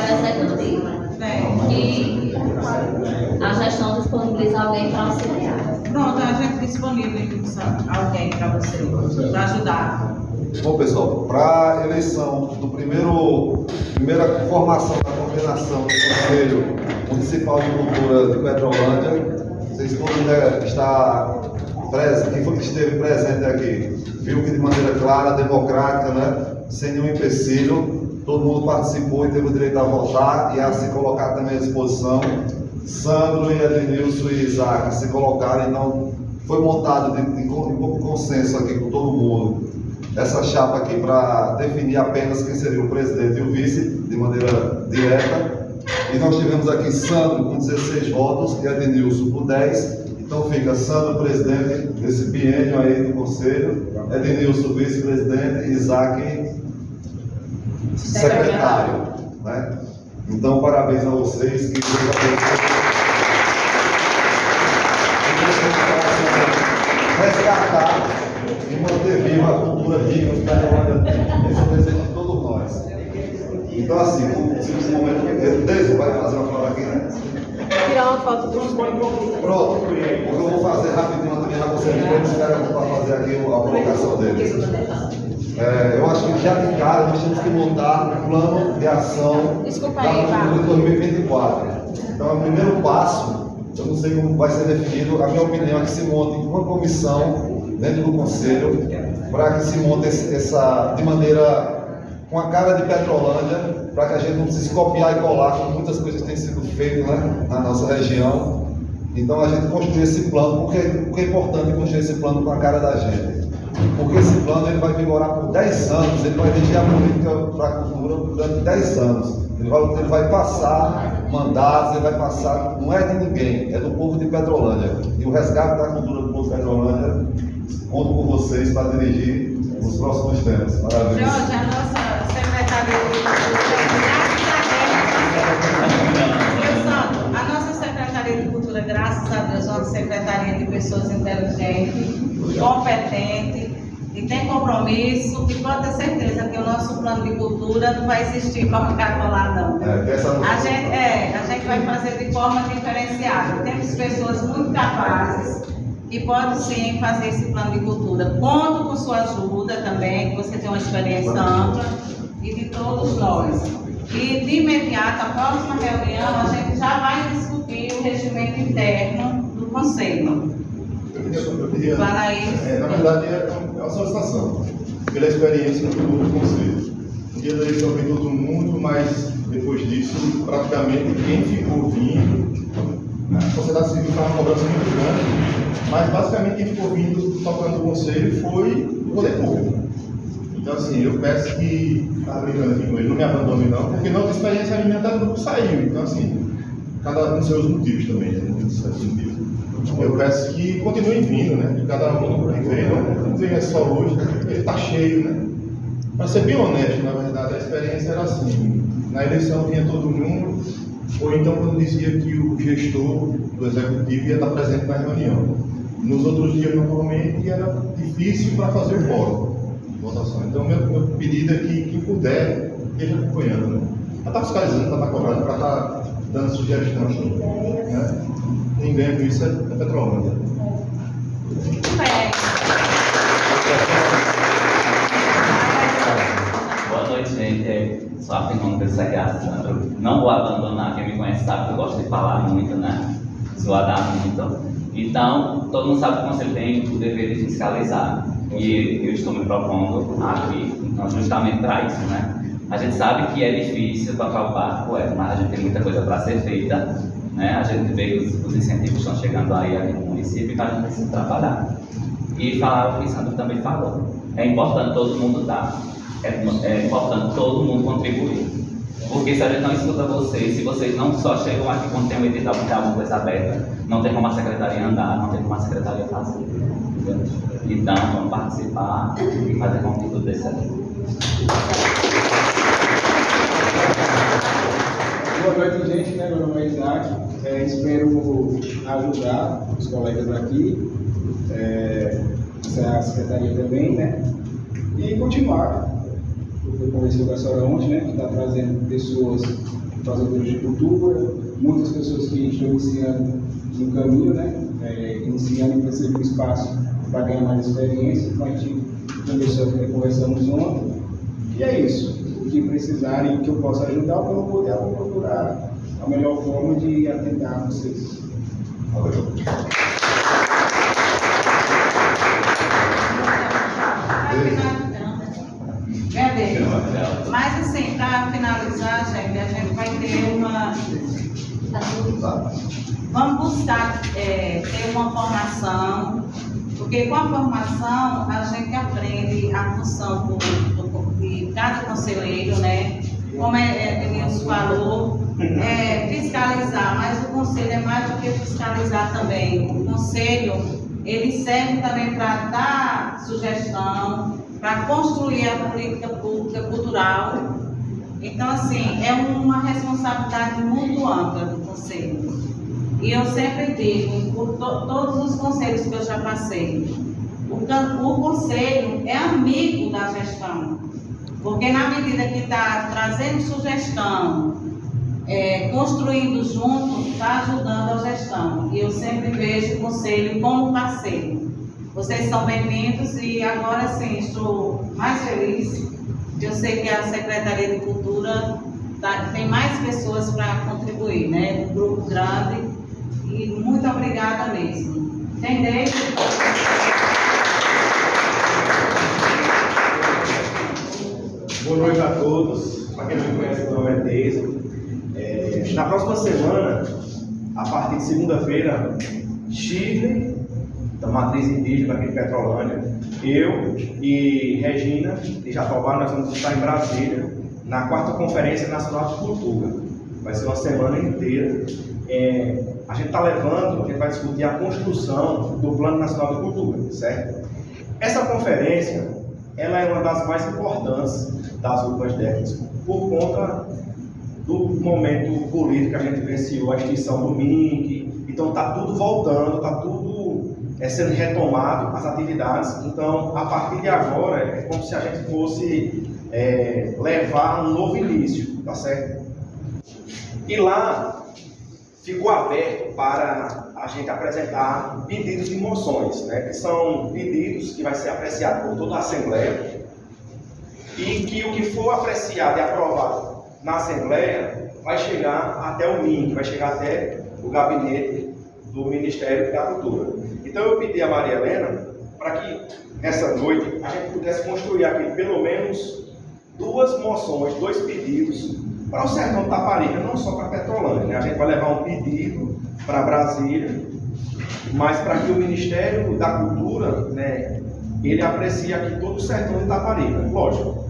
executivo e a gestão disponibiliza alguém para auxiliar. Pronto, a gente disponibiliza alguém para você, para ajudar. Bom, pessoal, para a eleição do primeira formação da coordenação do Conselho Municipal de Cultura de Petrolândia, vocês todos quem foi que esteve presente aqui, viu que de maneira clara, democrática, né, sem nenhum empecilho, todo mundo participou e teve o direito a votar e a se colocar também à disposição. Sandro e Ednilson e Isaac se colocaram, então foi montado em consenso aqui com todo mundo essa chapa aqui para definir apenas quem seria o presidente e o vice, de maneira direta. E nós tivemos aqui Sandro com 16 votos e Ednilson com 10. Então fica Sandro presidente desse biênio aí do conselho, Ednilson vice-presidente e Isaac secretário, né? Então parabéns a vocês que resgatar e manter viva a cultura digna de Petrolândia. Esse é o desejo de todos nós. Então assim, no momento, Deise vai fazer uma fala aqui, né? Tirar uma foto do Pronto, o que eu vou fazer rapidinho também, já você depois os caras vão fazer aqui a colocação deles. Eu acho que já de cara nós temos que montar um plano de ação da cultura de 2024. Então, o primeiro passo, eu não sei como vai ser definido, a minha opinião é que se monte uma comissão dentro do conselho para que se monte essa de maneira com a cara de Petrolândia, para que a gente não precise copiar e colar como muitas coisas têm sido feitas, né, na nossa região. Então a gente construir esse plano, porque é importante construir esse plano com a cara da gente. Porque esse plano ele vai vigorar por 10 anos, ele vai reger a política para a cultura durante 10 anos. Ele vai passar mandatos, ele vai passar, não é de ninguém, é do povo de Petrolândia. E o resgate da cultura do povo de Petrolândia, conto com vocês para dirigir os próximos tempos. Parabéns. Jorge, a nossa secretária de Cultura, a nossa secretaria de Cultura, graças a Deus, é uma secretaria de pessoas inteligentes, competentes e tem compromisso, e pode ter certeza que o nosso plano de cultura não vai existir para ficar colado, não. A gente vai fazer de forma diferenciada. Temos pessoas muito capazes que podem sim fazer esse plano de cultura. Conto com sua ajuda também, que você tem uma experiência ampla, e de todos nós. E de imediato, a próxima reunião, a gente já vai discutir o regimento interno do Conselho. Eu queria, para isso. Na verdade, é uma solicitação, pela experiência do Conselho. No dia da eleição veio todo mundo, mas depois disso, praticamente quem ficou vindo, a sociedade civil estava uma cobrança muito grande, mas basicamente quem ficou vindo tocando o Conselho foi o poder público. Então, assim, eu peço que, estava brincando aqui com ele, não me abandone não, porque nossa experiência alimentar do grupo saiu. Então, assim, cada um tem seus motivos também, né? Eu peço que continuem vindo, né? Que cada um que veio, não venha só hoje, ele está cheio, né? Para ser bem honesto, na verdade, a experiência era assim: na eleição vinha todo mundo, ou então quando dizia que o gestor do executivo ia estar presente na reunião. Nos outros dias, normalmente, era difícil para fazer o fórum de votação. Então, meu pedido é que quem puder, esteja acompanhando, né? Para estar fiscalizando, para estar cobrando, para estar dando sugestão, né? Quem ganha com isso é Petrolândia. Boa noite, gente. Sou a Fernanda do CRA Sandro. Não vou abandonar, quem me conhece sabe que eu gosto de falar muito, né? Zoadar muito. Então, todo mundo sabe que o Conselho tem o dever de fiscalizar. E eu estou me propondo aqui, então, justamente para isso, né? A gente sabe que é difícil tocar o barco, mas a gente tem muita coisa para ser feita, né? A gente vê que os incentivos estão chegando aí no município, então a gente precisa trabalhar. E falar o que o Sandro também falou. É importante todo mundo dar, é importante todo mundo contribuir. Porque se a gente não escuta vocês, se vocês não só chegam aqui quando tem um edital que tem alguma coisa aberta, não tem como a secretaria andar, não tem como a secretaria fazer. Entendeu? Então, vamos participar e fazer com que tudo dê certo. Boa noite, gente. Meu nome é Isaac. Espero ajudar os colegas aqui, a secretaria também, né? E continuar Eu conversei com a senhora ontem, né, que está trazendo pessoas fazedoras de cultura, muitas pessoas que estão iniciando no caminho, né, iniciando e precisam de um espaço para ganhar mais experiência. Então a gente conversamos ontem, e é isso. O que precisarem que eu possa ajudar, o que eu não puder, eu vou procurar a melhor forma de atender a vocês. Valeu. Mas assim, para finalizar, gente, a gente vai ter uma. Vamos buscar ter uma formação, porque com a formação a gente aprende a função de cada conselheiro, né? Como Denilson falou, fiscalizar, mas o conselho é mais do que fiscalizar também. O conselho, ele serve também para dar sugestão, para construir a política pública cultural. Então, assim, é uma responsabilidade muito ampla do conselho. E eu sempre digo, por todos os conselhos que eu já passei, o conselho é amigo da gestão, porque na medida que está trazendo sugestão, construindo junto, está ajudando a gestão. E eu sempre vejo o conselho como parceiro. Vocês são bem-vindos e agora sim, estou mais feliz. Eu sei que a Secretaria de Cultura tem mais pessoas para contribuir, né? Um grupo grande. E muito obrigada mesmo. Entendeu? Boa noite a todos. Para quem não me conhece, meu nome é Deise. Na próxima semana, a partir de segunda-feira, Shirley, da matriz indígena aqui de Petrolândia, eu e Regina de Jatobá, nós vamos estar em Brasília na 4ª Conferência Nacional de Cultura. Vai ser uma semana inteira. A gente está levando, a gente vai discutir a construção do Plano Nacional de Cultura, certo? Essa conferência, ela é uma das mais importantes das últimas décadas, por conta do momento político que a gente vivenciou, a extinção do MINC. Então está tudo voltando, está tudo sendo retomado, as atividades. Então, a partir de agora, é como se a gente fosse levar um novo início, tá certo? E lá ficou aberto para a gente apresentar pedidos de moções, né? Que são pedidos que vai ser apreciado por toda a Assembleia, e que o que for apreciado e aprovado na Assembleia vai chegar até o MINC, vai chegar até o gabinete do Ministério da Cultura. Então eu pedi a Maria Helena para que nessa noite a gente pudesse construir aqui pelo menos 2 moções, 2 pedidos para o Sertão de Taparica, não só para Petrolândia, né? A gente vai levar um pedido para Brasília, mas para que o Ministério da Cultura, né, ele aprecie aqui todo o Sertão de Taparica. Lógico,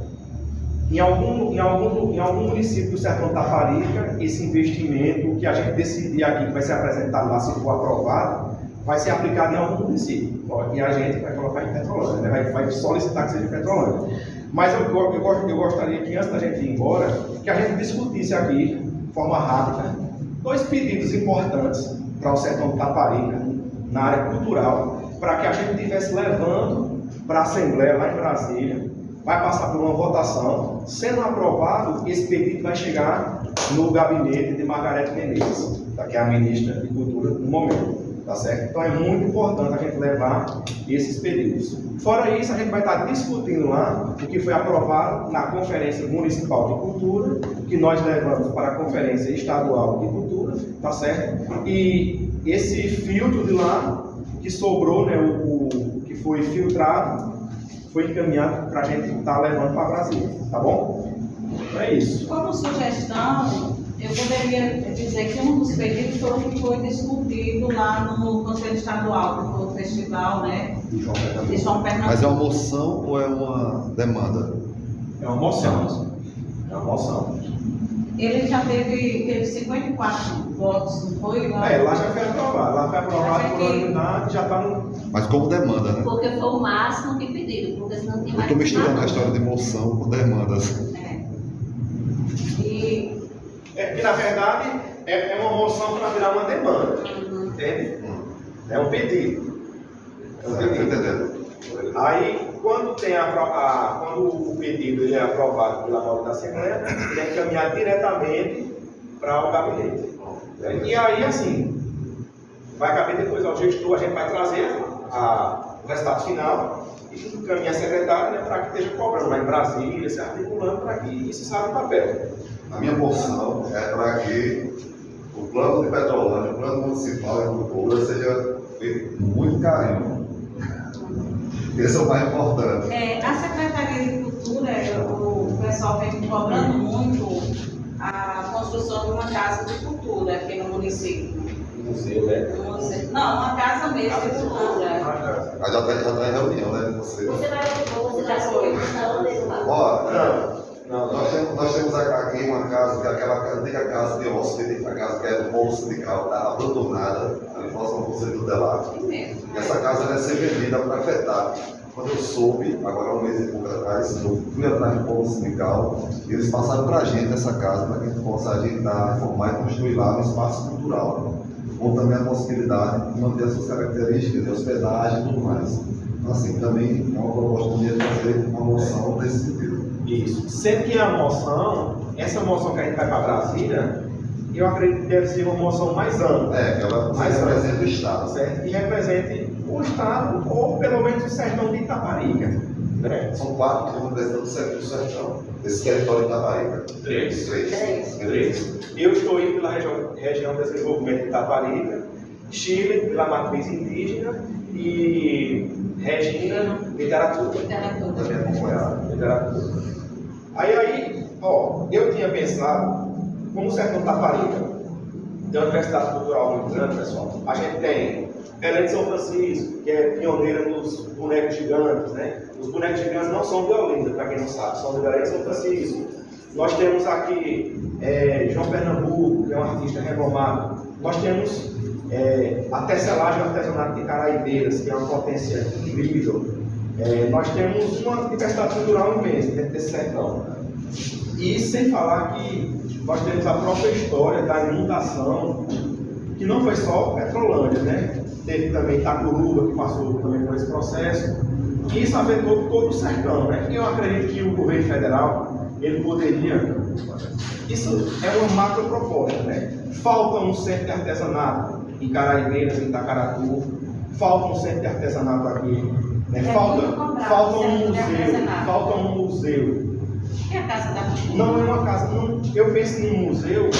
em algum município do Sertão de Taparica, esse investimento que a gente decidir aqui, que vai ser apresentado lá, se for aprovado, vai ser aplicado em algum município. E a gente vai colocar em Petrolândia, né? Vai solicitar que seja Petrolândia. Mas eu gostaria que, antes da gente ir embora, que a gente discutisse aqui, de forma rápida, 2 pedidos importantes para o Sertão de Taparica, na área cultural, para que a gente estivesse levando para a Assembleia lá em Brasília. Vai passar por uma votação. Sendo aprovado, esse pedido vai chegar no gabinete de Margarete Menezes, que é a ministra de Cultura no momento. Tá certo? Então é muito importante a gente levar esses pedidos. Fora isso, a gente vai estar discutindo lá o que foi aprovado na Conferência Municipal de Cultura, que nós levamos para a Conferência Estadual de Cultura, tá certo? E esse filtro de lá, que sobrou, né, o que foi filtrado, foi encaminhado para a gente estar levando para Brasília, tá bom? Então é isso. Como sugestão, eu poderia dizer que um dos pedidos foi o que foi discutido lá no Conselho Estadual, que foi o festival, né? De João Pernambuco. Mas é uma moção ou é uma demanda? É uma moção. É uma moção. Ele já teve 54 votos, não foi? Lá já foi aprovado. Lá foi aprovado por unanimidade, já está no... Mas como demanda, né? Porque foi o máximo que pediram, porque senão não tem Eu mais estou misturando nada. a história de moção com demandas. Que na verdade é uma moção para virar uma demanda. Entende? É um pedido. É um pedido. Entendendo? Aí quando o pedido ele é aprovado pela maioria da Assembleia, ele é encaminhado diretamente para o gabinete. E aí, assim, vai caber depois ao gestor, a gente vai trazer o resultado final e encaminhar a secretária, né, para que esteja cobrando lá em Brasília, se articulando para que isso saia do papel. A minha moção é para que o plano de Petrolândia, o plano municipal de cultura seja feito com muito carinho. Esse é o mais importante. A Secretaria de Cultura, o pessoal vem cobrando muito a construção de uma casa de cultura aqui no município. Museu, né? Não, uma casa mesmo de cultura. Mas já está em reunião, né? Você vai foi. Ó, nós temos aqui uma casa, que é aquela antiga casa de hóspede, a casa que é do povo sindical, está abandonada, ali próximo ao Conselho Tutelar. Essa casa vai ser vendida para afetar. Quando eu soube, agora um mês e pouco atrás, eu fui atrás do povo sindical e eles passaram para a gente essa casa para que a gente possa ajeitar, reformar e construir lá um espaço cultural, com também a possibilidade de manter as suas características de hospedagem e tudo mais. Então, assim, também é uma proposta de fazer uma moção nesse sentido. Isso. Sendo que a moção, essa moção que a gente vai para Brasília, eu acredito que deve ser uma moção mais ampla. Que ela representa o Estado. Certo? E represente o Estado, ou pelo menos o sertão de Itaparica. Né? São 4 que representam do sertão, desse território de Itaparica. 3. 3. Eu estou indo pela região de desenvolvimento de Itaparica, Chile, pela matriz indígena, e Regina, literatura. Também acompanhado. Literatura. Aí, ó, eu tinha pensado, como o sertão de Itaparica tem uma diversidade cultural muito grande, pessoal. A gente tem Belém de São Francisco, que é pioneira nos bonecos gigantes, né? Os bonecos gigantes não são de Olinda, para quem não sabe, são de Belém de São Francisco. Nós temos aqui João Pernambuco, que é um artista renomado. Nós temos a tecelagem e o artesanato de Caraibeiras, que é uma potência incrível. Nós temos uma diversidade cultural imensa dentro desse sertão. E sem falar que nós temos a própria história da inundação, que não foi só Petrolândia, né? Teve também Itacuruba, que passou também por esse processo. E isso afetou todo o sertão, né? E eu acredito que o governo federal, ele poderia... Isso é uma macro proposta, né? Falta um centro de artesanato em Caraibeiras, em Itacaratu. Falta um centro de artesanato aqui. Né? Falta um museu. Que é a Casa da Cultura? Não é uma casa. Eu penso num museu,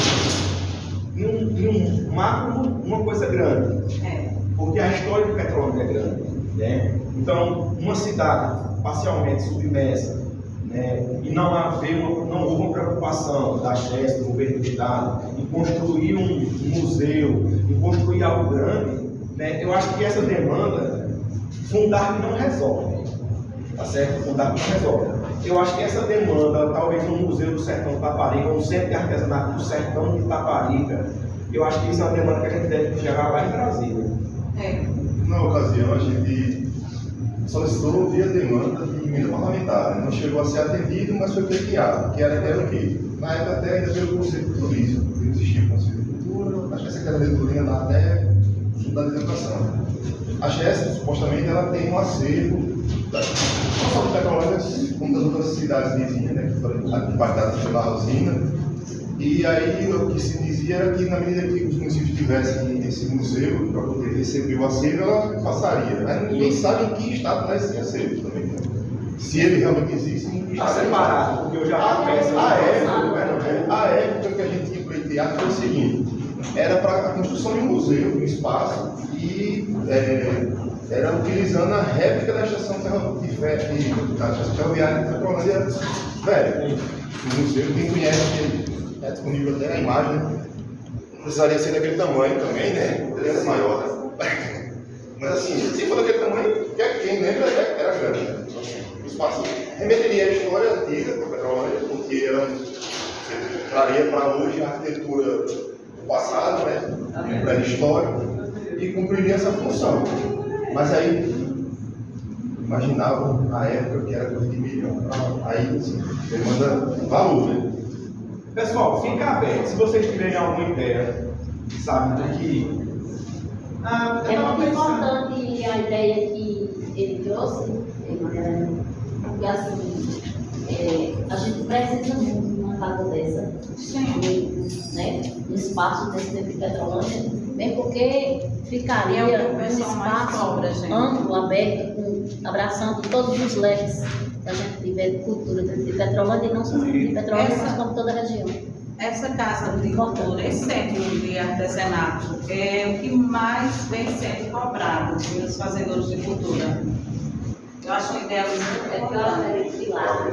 em um macro, uma coisa grande. Porque a história de Petrolândia é grande. Né? Então, uma cidade parcialmente submersa, né? E não houve uma preocupação da CHESP, do governo do Estado, em construir um museu, em construir algo grande, né? Eu acho que essa demanda, Fundarp não resolve. Tá certo? Fundarp não resolve. Eu acho que essa demanda, talvez um museu do sertão de Itaparica, um centro de artesanato do sertão de Itaparica, eu acho que isso é uma demanda que a gente deve chegar lá em Brasília. Na ocasião, a gente solicitou via demanda de emenda parlamentar. Não chegou a ser atendido, mas foi pleiteado, que era o quê? Na época até ainda veio o Conselho de Turismo. Não existia o Conselho de Cultura, acho que a Secretaria de Turismo lá até o Sul da Educação. A CHESP, supostamente, ela tem um acervo, não só do Petrolândia, como das outras cidades vizinhas, né, que impactadas pela usina. E aí o que se dizia era que na medida que os municípios tivessem esse museu para poder receber o acervo, ela passaria. Mas ninguém sabe em que estado está esse acervo também. Né? Se ele realmente existe, ninguém Está separado, porque eu já peço. A época que a gente tinha pleiteado foi o seguinte: era para a construção de um museu, um espaço, e era utilizando a réplica da estação ferroviária de Petrolândia velha. O museu, quem conhece, é disponível até a imagem, não precisaria ser daquele tamanho também, né? Poderia ser maior, né? Mas assim, se for daquele tamanho, quem lembra era grande. Né? O espaço remeteria à história antiga do Petrolândia, porque ela traria para hoje a arquitetura do passado, né? Pré-histórico, e cumpriria essa função. Mas aí, imaginavam na época que era coisa de milhão. Aí, assim, demanda valor, né? Pessoal, fica aberto. Se vocês tiverem alguma ideia, sabe, do que... É muito importante a ideia que ele trouxe, Porque assim, a gente precisa muito de uma casa dessa, né? Um espaço desse dentro de Petrolândia, bem porque ficaria É o que o um pessoal mais espaço cobra, gente. amplo, aberto, abraçando todos os leques que a gente tiver de cultura dentro de Petrolândia e não só de Petrolândia, mas como toda a região. Essa casa de cultura, esse centro de artesanato, é o que mais vem sendo cobrado pelos fazedores de cultura. Eu acho que ideal É que ela vai desfilar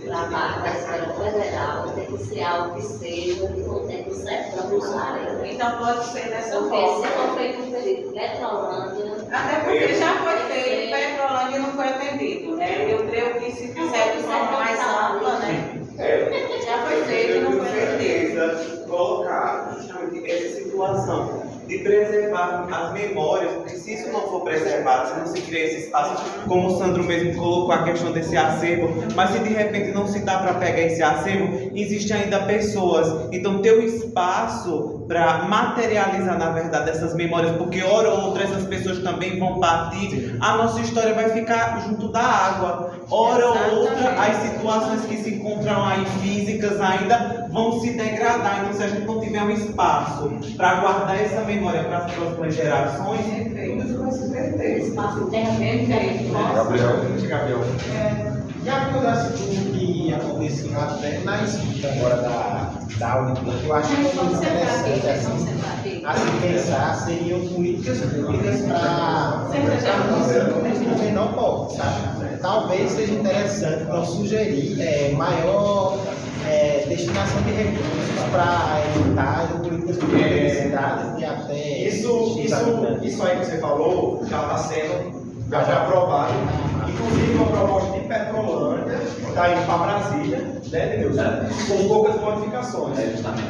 para a esfera federal, tem que ser algo que seja de contento certo para a área. Então pode ser dessa Porque forma. se for feito um pedido de Petrolândia, Até porque já foi feito, Petrolândia não foi atendido, né? Eu creio que se fizer de forma mais ampla, né? Já foi feito e não foi atendido. Colocar justamente essa situação de preservar as memórias, porque se isso não for preservado, se não se cria esse espaço, como o Sandro mesmo colocou a questão desse acervo, mas se de repente não se dá para pegar esse acervo, existem ainda pessoas, então ter um espaço para materializar na verdade essas memórias, porque hora ou outra essas pessoas também vão partir, a nossa história vai ficar junto da água, hora ou outra as situações que se encontram aí físicas ainda vão se degradar, então se a gente não tiver um espaço para guardar essa memória para as próximas gerações, tudo isso vai se perder. espaço terra perfeito. Gabriel. Já acontece tudo que aconteceu na escuta agora da Uniplan, eu acho que foi interessante assim pensar, seriam políticas públicas para o menor pobre, sabe? Talvez seja interessante não sugerir maior destinação de recursos para evitar políticas públicas de cidades de até Isso aí que você falou já está sendo já foi aprovado. Inclusive uma proposta de Petrolândia está indo para Brasília, né, Deus? Com poucas modificações.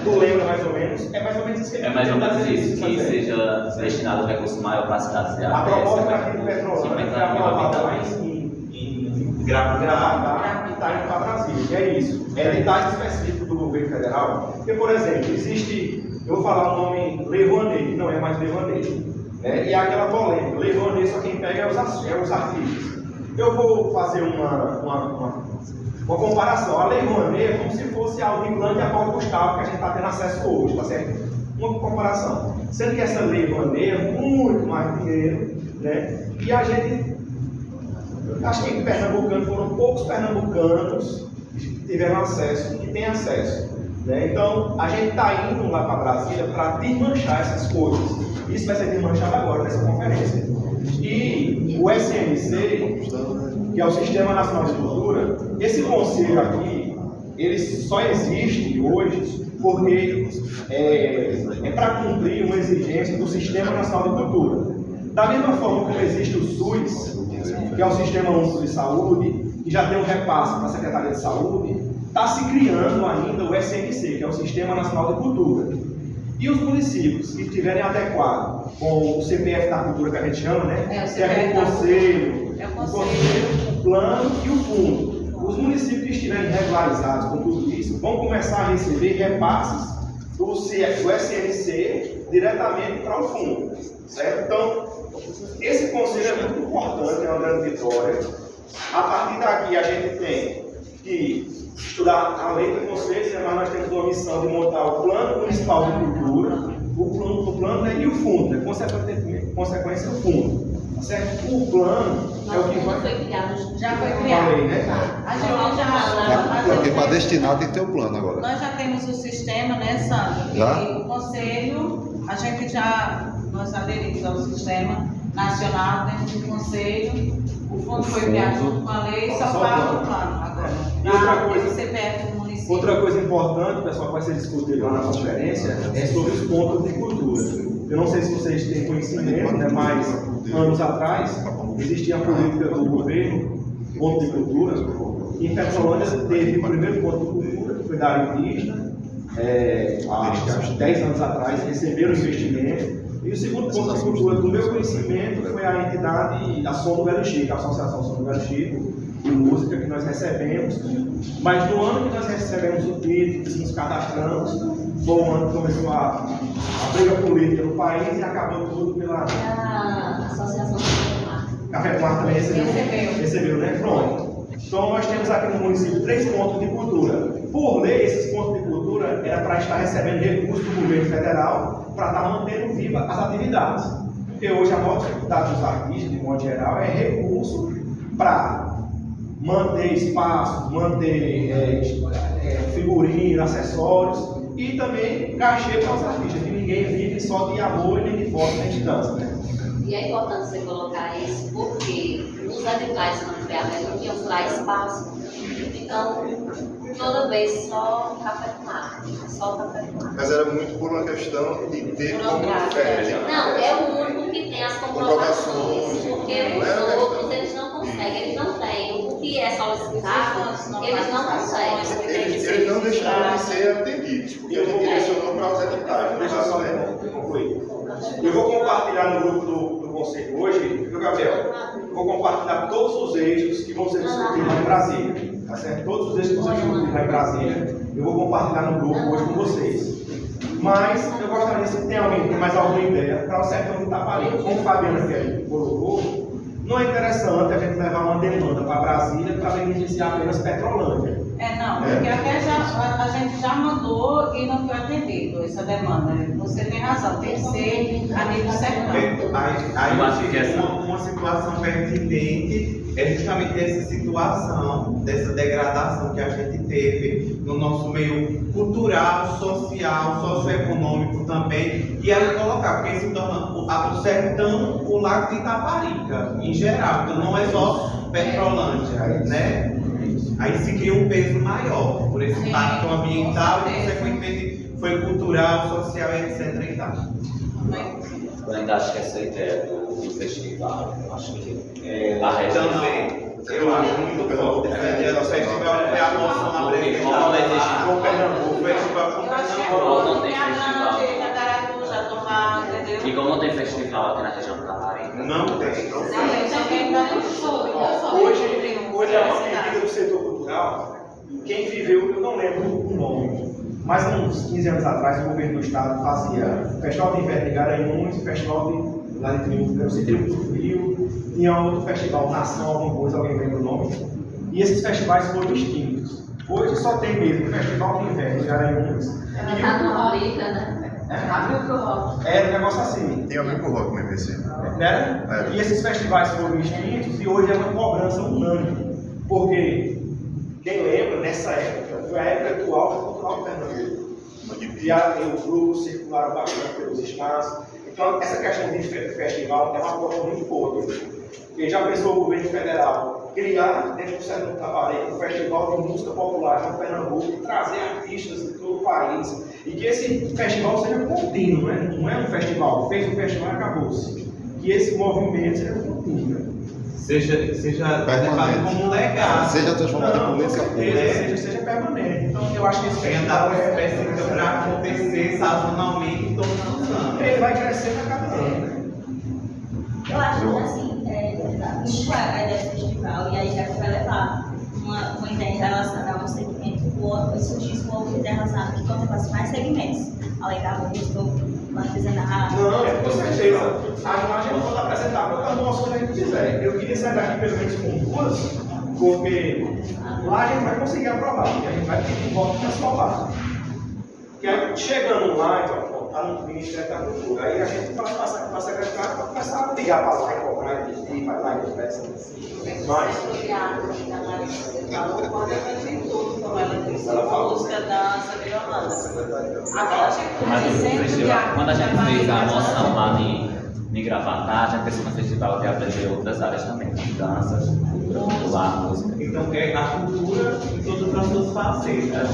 Tu lembra mais ou menos? É mais ou menos isso que É mais ou menos isso, que seja destinado um recurso maior para a cidade de a proposta aqui de Petrolândia foi aprovada lá em Gravatá e está indo para Brasília. E é isso. É detalhe específico do governo federal. Porque, por exemplo, eu vou falar o nome Lei Rouanet, que não é mais Lei Rouanet. E aquela polêmica, Lei Rouanet só quem pega é os artistas. Eu vou fazer uma comparação. A Lei Rouanet é como se fosse a Aldir e a Paulo Gustavo que a gente está tendo acesso hoje, tá certo? Uma comparação. Sendo que essa Lei Rouanet é muito mais dinheiro, né? E a gente, acho que em Pernambucano foram poucos pernambucanos que tiveram acesso, que têm acesso. Né? Então, a gente está indo lá para Brasília para desmanchar essas coisas. Isso vai ser desmanchado agora, nessa conferência. E o SNC, que é o Sistema Nacional de Cultura, esse conselho aqui, ele só existe hoje porque é para cumprir uma exigência do Sistema Nacional de Cultura. Da mesma forma como existe o SUS, que é o Sistema Único de Saúde, que já tem um repasse para a Secretaria de Saúde, está se criando ainda o SNC, que é o Sistema Nacional de Cultura. E os municípios que estiverem adequados com o CPF da cultura que a gente chama, né? Que é o conselho, o plano e o fundo. Os municípios que estiverem regularizados com tudo isso vão começar a receber repasses do SNC diretamente para o fundo. Certo? Então, esse conselho é muito importante, é uma grande vitória. A partir daqui a gente tem que estudar a lei do conselho, mas nós temos uma missão de montar o plano municipal de cultura, o plano né, e o fundo, né, consequência o fundo. Tá certo? O plano é o que vai. Já foi criado. Falei, né? A gente Porque para destinar tem que ter o plano agora. Nós já temos o sistema, né, Sandro? Já? E o conselho, nós aderimos ao sistema nacional dentro do conselho. O fundo foi criado junto com a lei, só falta o plano agora. E outra coisa, CPF do município. outra coisa importante, pessoal, que vai ser discutido lá na conferência, é sobre os pontos de cultura. Eu não sei se vocês têm conhecimento, né, mas anos atrás existia a política do governo, ponto de cultura, e em Petrolândia teve o primeiro ponto de cultura, que foi da área indígena, há 10 anos atrás, receberam investimento. E o segundo ponto de cultura, do meu conhecimento, foi a entidade, a Som do Velho Chico, a Associação Som do Velho Chico, de música que nós recebemos. Mas no ano que nós recebemos o título, que nos cadastramos, foi o ano que começou a briga política no país e acabou tudo pela. A Associação Café com Arte também recebeu, né? Pronto. Então nós temos aqui no município 3 pontos de cultura. Por lei, esses pontos de cultura era para estar recebendo recursos do governo federal para estar mantendo viva as atividades. Porque hoje a maior dificuldade dos artistas, de modo geral, é recurso para manter espaço, manter figurino, acessórios e também cachê para os artistas, que ninguém vive só de amor, nem de foto, nem de dança, né? E é importante você colocar isso porque os editais não ferramentas não tinham para espaço. Então, toda vez só café com arte, só café com arte. Mas era muito por uma questão de ter como férias. Não, é o único que tem as comprovações, porque os outros eles não conseguem, eles não têm. O que é solicitado, eles não conseguem. Eles não deixaram de ser atendidos, porque a gente direcionou para os editais. Deixa eu só concluir. Eu vou compartilhar no grupo do conselho hoje, viu, Gabriel? Vou compartilhar todos os eixos que vão ser discutidos lá em Brasília. Tá certo? Todos os eixos que vão ser discutidos lá em Brasília, eu vou compartilhar no grupo hoje com vocês. Mas eu gostaria, se tem alguém que tem mais alguma ideia, para o sertão de Itaparica, como o Fabiano aqui aí colocou, não é interessante a gente levar uma demanda para Brasília para beneficiar apenas Petrolândia. Porque até a gente já mandou e não foi atendido essa demanda. Você tem razão, tem que ser a nível sertão. Aí uma situação pertinente é justamente essa situação, dessa degradação que a gente teve no nosso meio cultural, social, socioeconômico também, e aí colocar, porque se torna o sertão o Lago de Itaparica, em geral, então não é só Petrolândia, né? Aí se cria um peso maior por esse impacto ambiental e, consequentemente, foi cultural, social, etc. E tal. Eu ainda acho que essa ideia do festival, eu acho que a região também, eu acho muito forte. Essa ideia do festival foi a noção apresentada com Pernambuco, o festival com Pernambuco. Não tem festival. E como não tem festival aqui na região do Caparica? Não tem. Hoje é uma medida do setor cultural. Quem viveu, eu não lembro o nome, mas uns 15 anos atrás o governo do estado fazia Festival de Inverno de Garanhuns, Festival de lá de Triunfo, que era o Triunfo do Rio, tinha outro festival, Nação, alguma coisa, alguém lembra o nome? E esses festivais foram extintos. Hoje só tem mesmo o Festival de Inverno de Garanhuns. Caparica, né? Era um negócio assim. Tem a ver com o rock mesmo esse. Né? E esses festivais foram extintos e hoje é uma cobrança unânime. Porque, quem lembra, nessa época, foi a época do auge cultural de Pernambuco. E o grupo circularam bastante pelos estados. Então, essa questão de festival é uma aposta muito forte. Porque já pensou o governo federal criar, dentro do Sertão de Itaparica, um festival de música popular no Pernambuco e trazer artistas de todo o país. E que esse festival seja contínuo, né? Não é um festival, fez um festival e acabou-se. Que esse movimento seja contínuo, né? Seja levado como um legado. Seja transformado em política pública. Seja permanente. Então eu acho que esse Tem festival data específica para acontecer sazonalmente em todos os anos. ele vai crescer a cada ano, né? Eu acho que assim, isso é a ideia do festival, e aí já vai levar uma ideia relacionada a um segmento, o outro, surgir com outra ideia relacionada que contemplasse mais segmentos, além da música, do artesanato. Não, com certeza. A imagem pode apresentar qualquer noção que a gente quiser. Eu queria sair daqui pelo menos com duas, porque lá a gente vai conseguir aprovar, porque a gente vai pedir voto para sua parte. Porque aí, chegando lá, então, está no Ministério da Cultura, aí a gente vai passar para a secretária para começar a ligar para lá e cobrar e pedir, vai lá e peça. Mas. Ela falou música, dança, violão. Mas o festival, quando a gente fez a moção lá em Gravatá, a gente pensou no festival de abranger outras áreas também, danças, cultura popular, música. Então é a cultura em todas as suas facetas.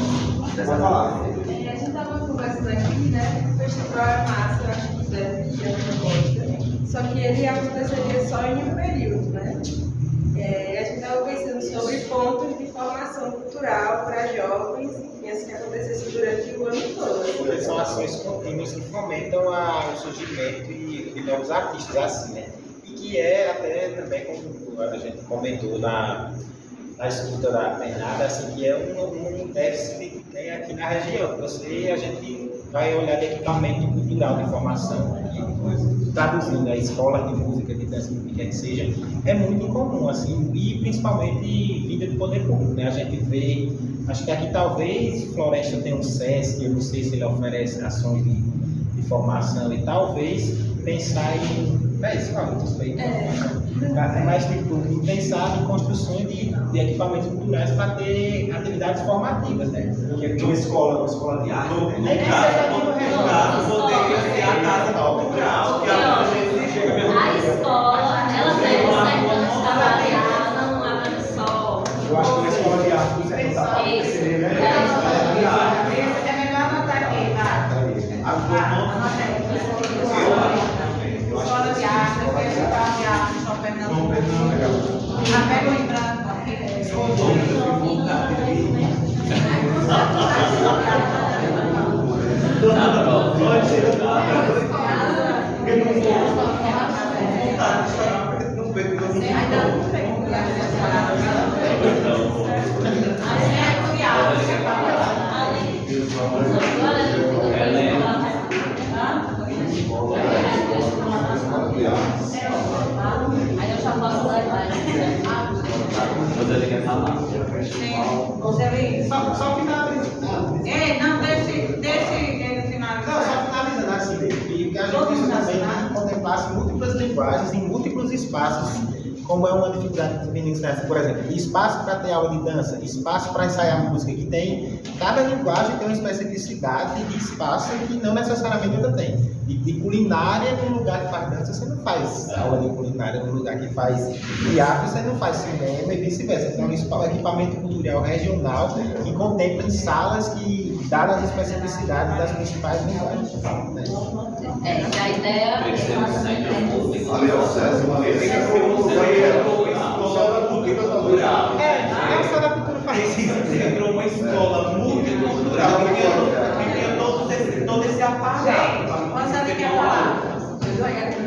Pode falar. A gente estava conversando aqui, né? O festival é massa, eu acho que deve ter proposta. Só que ele aconteceria só em um período, né? A gente estava pensando sobre pontos de formação cultural para jovens e assim que acontecesse durante o ano todo. São ações contínuas que fomentam o surgimento de novos artistas, assim, né? E que é até também, como a gente comentou na escuta da Bernarda, assim, que é um déficit que tem aqui na região. A gente vai olhar de equipamento cultural de formação, traduzindo a escola de música, de dança, o que quer que seja, é muito comum, assim, e principalmente vinda do poder público, né? A gente vê, acho que aqui talvez Floresta tenha um SESC, eu não sei se ele oferece ações de formação e talvez pensar em... Mas tipo, pensar em construções de equipamentos culturais para ter atividades formativas, né? Uma escola de arte. Poderia ser a casa cultural, que A escola, ela deve ser trabalhar, não abre só. Eu acho que uma escola de arte você pensar seria melhor. É melhor anotar aqui, Escola de arte, Festival de arte, São Fernando. Pega o em branco aqui. Aí eu já posso levar. Você quer falar? Sim, você Só finalizando. não, deixe ele finalizar. Não, só finalizando assim, que a gente precisa também contemplar múltiplas linguagens em múltiplos espaços, como é uma dificuldade dos meninos nessa, por exemplo, espaço para ter aula de dança, espaço para ensaiar música, que tem, cada linguagem tem uma especificidade de espaço que não necessariamente outra tem. De culinária, num lugar que faz dança, você não faz aula de culinária, num lugar que faz teatro, você não faz cinema e vice-versa. Então, é um equipamento cultural regional que contempla em salas que, dadas as especificidades das principais linguagens. Né? A ideia Ali é o César, uma vez. A sala da cultura faz isso. Virou uma escola multicultural, porque todo esse aparato. Você quer falar?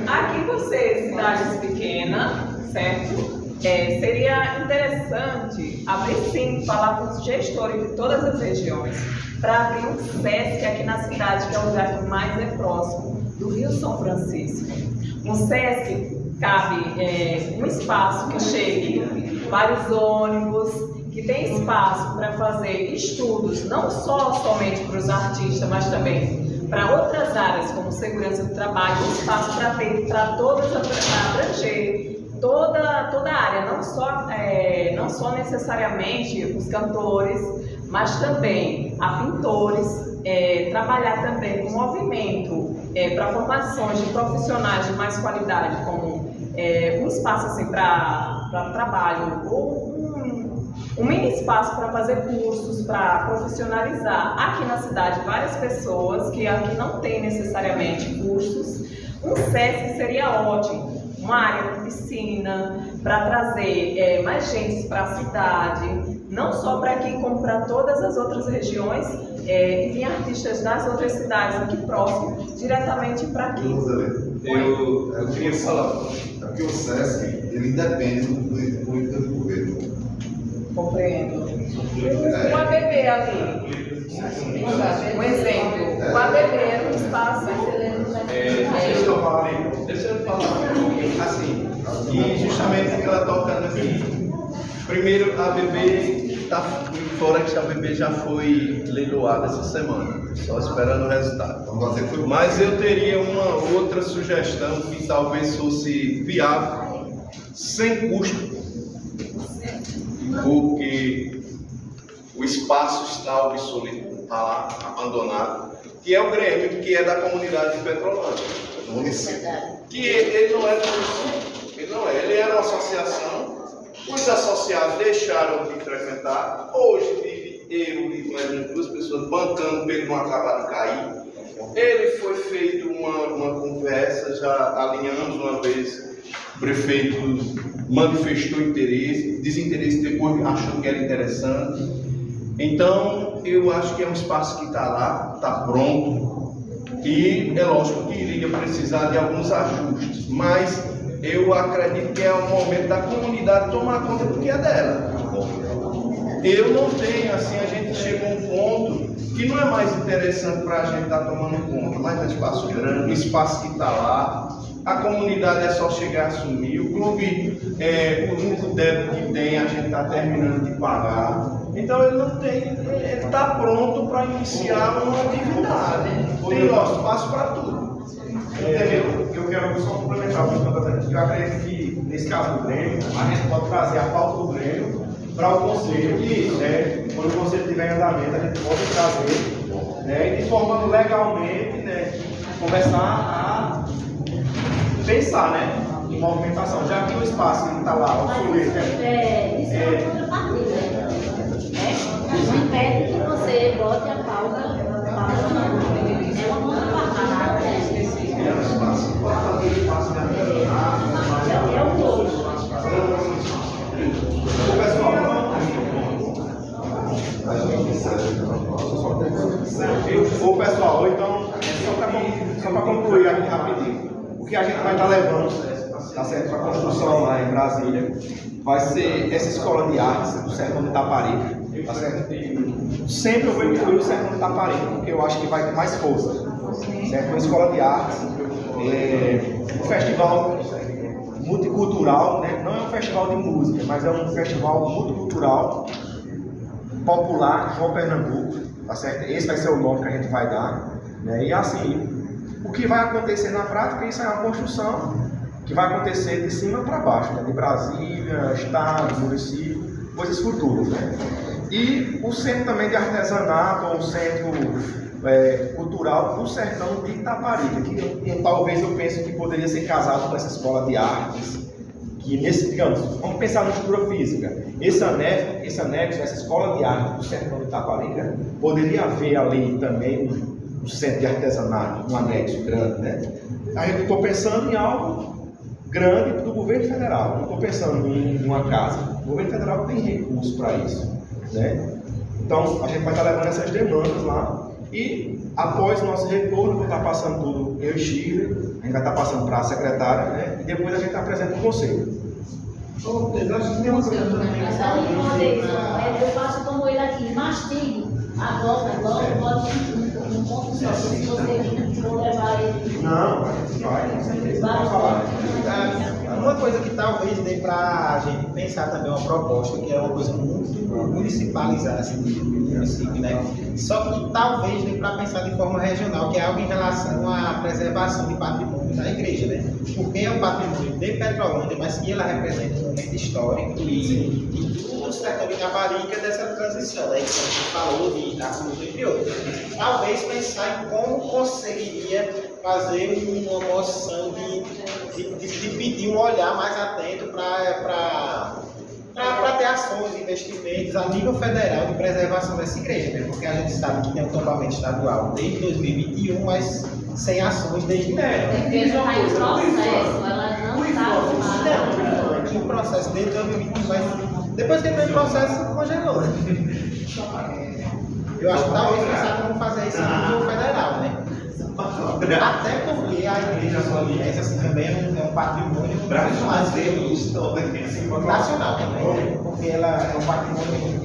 Aqui por ser cidades pequenas, certo? Seria interessante abrir sim, falar com os gestores de todas as regiões, para abrir um SESC aqui na cidade, que é o lugar que mais é próximo do Rio São Francisco. Um SESC cabe um espaço que chegue vários ônibus, que tem espaço para fazer estudos, não somente para os artistas, mas também para outras áreas, como segurança do trabalho, espaço para ter para todas, abranger toda a área, não só necessariamente os cantores, mas também a pintores, trabalhar também com movimento para formações de profissionais de mais qualidade, como um espaço assim, para trabalho, ou um mini espaço para fazer cursos, para profissionalizar aqui na cidade várias pessoas que aqui não tem necessariamente cursos. Um SESC seria ótimo, uma área de piscina, para trazer mais gente para a cidade, não só para aqui, como para todas as outras regiões, e vir artistas das outras cidades aqui próximo, diretamente para aqui. Eu queria falar, porque o SESC, ele depende do política do governo. Compreendo. O ABB ali, um exemplo, o ABB era um espaço. Deixa eu falar assim, e justamente porque ela tocando aqui. Primeiro, a ABB está fora, que a ABB já foi leiloada essa semana, só esperando o resultado. Mas eu teria uma outra sugestão que talvez fosse viável, sem custo, porque o espaço está obsoleto, está lá, abandonado, que é o Grêmio, que é da comunidade de Petrolândia, do município. Que ele não é do município, ele era uma associação, os associados deixaram de frequentar, hoje vive eu e mais duas pessoas bancando para ele não acabar de cair. Ele foi feito uma conversa, já alinhamos uma vez. O prefeito manifestou desinteresse, depois achou que era interessante. Então, eu acho que é um espaço que está lá, está pronto, e é lógico que iria precisar de alguns ajustes, mas eu acredito que é o momento da comunidade tomar conta porque é dela. Eu não tenho, assim, a gente chega a um ponto que não é mais interessante para a gente estar tomando conta, mas é um espaço grande, um espaço que está lá, a comunidade é só chegar a assumir, o clube, o único débito que tem, a gente está terminando de pagar, então ele não tem, ele está pronto para iniciar uma atividade, tem ó, espaço para tudo. Entendeu? Eu quero só complementar o que eu estou dizendo. Eu acredito que, nesse caso do Grêmio, a gente pode trazer a pauta do Grêmio para o conselho, né? Quando o conselho estiver em andamento, a gente pode trazer, né? E de forma legalmente, né? Começar a pensar, né? Em movimentação, já que o espaço está lá, obsoleto. Isso é uma contrapartida, né? Não impede que você bote a pauta é uma contrapartida, né? É o todo. Ô pessoal, então, só para concluir aqui rapidinho, o que a gente vai estar levando, tá certo, para a construção lá em Brasília, vai ser essa escola de artes do Sertão de Itaparica, tá certo? Sempre eu vou incluir o Sertão de Itaparica, porque eu acho que vai ter mais força, certo? Uma escola de artes, um festival multicultural, né? Não é um festival de música, mas é um festival multicultural popular João Pernambuco, tá certo? Esse vai ser o nome que a gente vai dar, né? E assim, o que vai acontecer na prática, isso é uma construção que vai acontecer de cima para baixo, né? De Brasília, estado, município, coisas futuras, né? E o centro também de artesanato, ou o centro cultural do Sertão de Itaparica, que talvez eu pense que poderia ser casado com essa escola de artes, que nesse, digamos, vamos pensar na estrutura física, esse anexo, essa escola de arte do Sertão de Itaparica, poderia haver ali também um centro de artesanato, um anexo grande, né? Aí eu estou pensando em algo grande do governo federal, não estou pensando em uma casa. O governo federal tem recursos para isso, né? Então a gente vai estar levando essas demandas lá e após o nosso retorno, vou estar passando tudo eu e Chile, a gente vai estar passando para a secretária, né? E depois a gente apresenta o conselho. Eu faço como ele aqui, mastigue, agora, pode um ponto só, se você for levar ele. Não, vai falar. Uma coisa que talvez dê para a gente pensar também, uma proposta, que é uma coisa muito municipalizada, assim, do município, né? Só que talvez dê para pensar de forma regional, que é algo em relação à preservação de patrimônio da igreja, né? Porque é um patrimônio de Petrolândia, mas que ela representa um momento histórico e tudo Sertão de Itaparica dessa transição, né? Que a gente falou de Itacuruba e outros. Talvez pensar em como conseguiria fazer uma moção de pedir um olhar mais atento para ter ações, investimentos a nível federal de preservação dessa igreja, né? Porque a gente sabe que tem um tombamento estadual desde 2021, mas sem ações desde então. Porque está em processo, ela não está arrumada. O processo desde 2021, mas depois que entrou em processo, congelou. Eu acho que talvez pensar como fazer isso a nível federal, né? Até porque a igreja solinense assim, também é um patrimônio nacional também, porque ela é um patrimônio.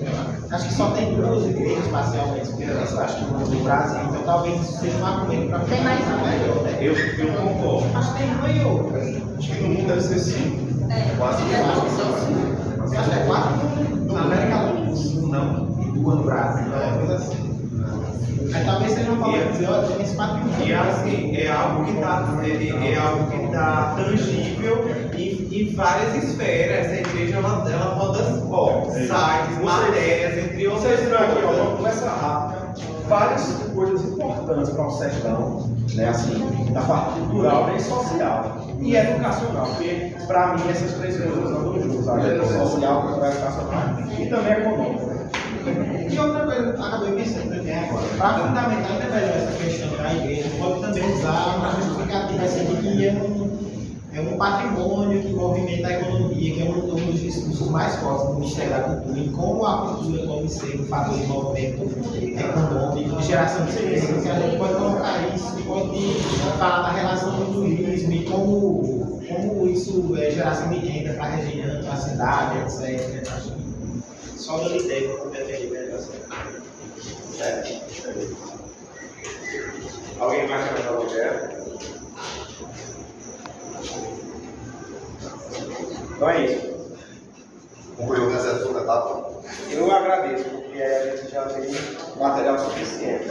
Acho que só tem duas igrejas parcialmente, eu acho que no Brasil, então talvez isso seja um argumento para tem mais uma melhor, né? Eu concordo. Acho que tem uma e outra. Acho que no mundo deve ser 5. Quase 4. Você acha que é 4? Na América do Sul, não. E 2 no Brasil, é coisa assim. Aí talvez seja uma forma de dizer, olha, tem esse patrimônio. E assim, é algo que está tangível em várias esferas. Essa igreja ela roda sites, matérias, entre outras Vocês viram aqui, ó, coisas. uma conversa rápida, várias coisas importantes para o sertão, né, assim, da parte cultural e social e educacional, porque para mim essas três coisas andam juntas, a social, cultural e educacional e também econômica. E outra coisa, acabei pensando também agora, para fundamentar ainda melhor essa questão da igreja, pode também usar uma justificativa assim, de que é um patrimônio que movimenta a economia, que é um dos discursos mais fortes do Ministério da Cultura, e como a cultura pode ser um fator de movimento econômico, de geração de riqueza, que a gente pode colocar isso, pode falar da relação do turismo e como isso é geração de renda para a região, para a cidade, etc. Só dando ideia para poder ver melhor. Alguém mais quer mandar o projeto? Então é isso. Concluiu nessa segunda etapa? Eu agradeço, porque a gente já tem material suficiente.